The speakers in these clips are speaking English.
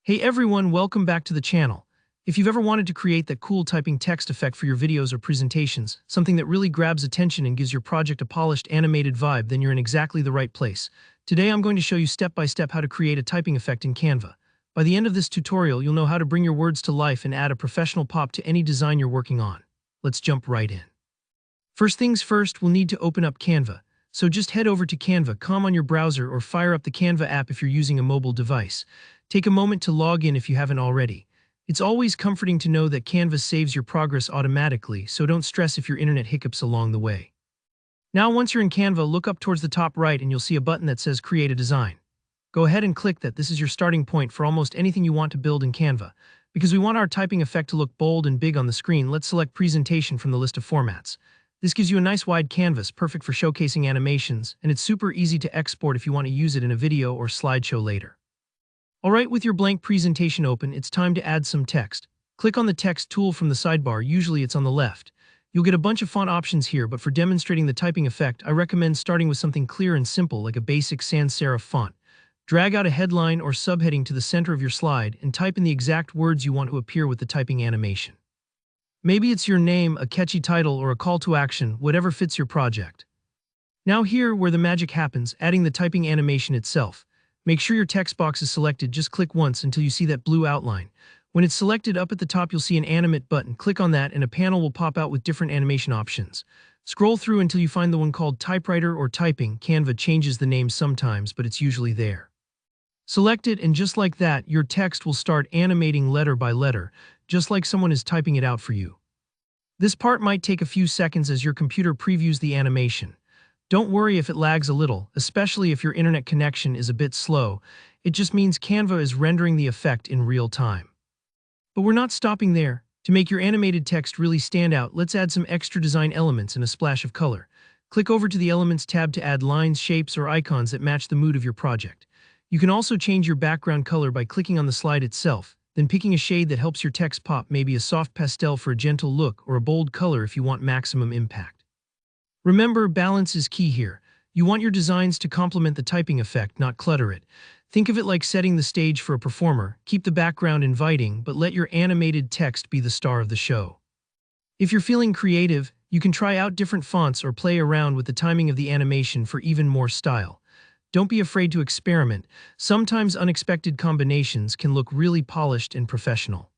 Hey everyone, welcome back to the channel. If you've ever wanted to create that cool typing text effect for your videos or presentations, something that really grabs attention and gives your project a polished, animated vibe, then you're in exactly the right place. Today I'm going to show you step by step how to create a typing effect in Canva. By the end of this tutorial, you'll know how to bring your words to life and add a professional pop to any design you're working on. Let's jump right in. First things first, we'll need to open up Canva. So just head over to Canva.com on your browser or fire up the Canva app if you're using a mobile device. Take a moment to log in if you haven't already. It's always comforting to know that Canva saves your progress automatically, so don't stress if your internet hiccups along the way. Now once you're in Canva, look up towards the top right and you'll see a button that says Create a Design. Go ahead and click that. This is your starting point for almost anything you want to build in Canva. Because we want our typing effect to look bold and big on the screen, let's select Presentation from the list of formats. This gives you a nice wide canvas, perfect for showcasing animations, and it's super easy to export if you want to use it in a video or slideshow later. Alright, with your blank presentation open, it's time to add some text. Click on the text tool from the sidebar, usually it's on the left. You'll get a bunch of font options here, but for demonstrating the typing effect, I recommend starting with something clear and simple like a basic sans serif font. Drag out a headline or subheading to the center of your slide and type in the exact words you want to appear with the typing animation. Maybe it's your name, a catchy title, or a call to action, whatever fits your project. Now here, where the magic happens, adding the typing animation itself. Make sure your text box is selected, just click once until you see that blue outline. When it's selected, up at the top you'll see an Animate button. Click on that and a panel will pop out with different animation options. Scroll through until you find the one called Typewriter or Typing. Canva changes the name sometimes, but it's usually there. Select it and just like that, your text will start animating letter by letter, just like someone is typing it out for you. This part might take a few seconds as your computer previews the animation. Don't worry if it lags a little, especially if your internet connection is a bit slow. It just means Canva is rendering the effect in real time. But we're not stopping there. To make your animated text really stand out, let's add some extra design elements and a splash of color. Click over to the Elements tab to add lines, shapes, or icons that match the mood of your project. You can also change your background color by clicking on the slide itself, then picking a shade that helps your text pop, maybe a soft pastel for a gentle look or a bold color if you want maximum impact. Remember, balance is key here. You want your designs to complement the typing effect, not clutter it. Think of it like setting the stage for a performer. Keep the background inviting, but let your animated text be the star of the show. If you're feeling creative, you can try out different fonts or play around with the timing of the animation for even more style. Don't be afraid to experiment. Sometimes unexpected combinations can look really polished and professional.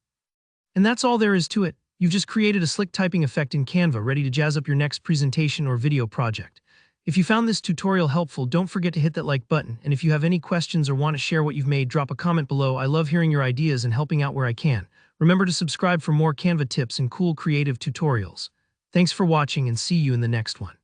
And that's all there is to it. You've just created a slick typing effect in Canva, ready to jazz up your next presentation or video project. If you found this tutorial helpful, don't forget to hit that like button, and if you have any questions or want to share what you've made, drop a comment below. I love hearing your ideas and helping out where I can. Remember to subscribe for more Canva tips and cool creative tutorials. Thanks for watching and see you in the next one.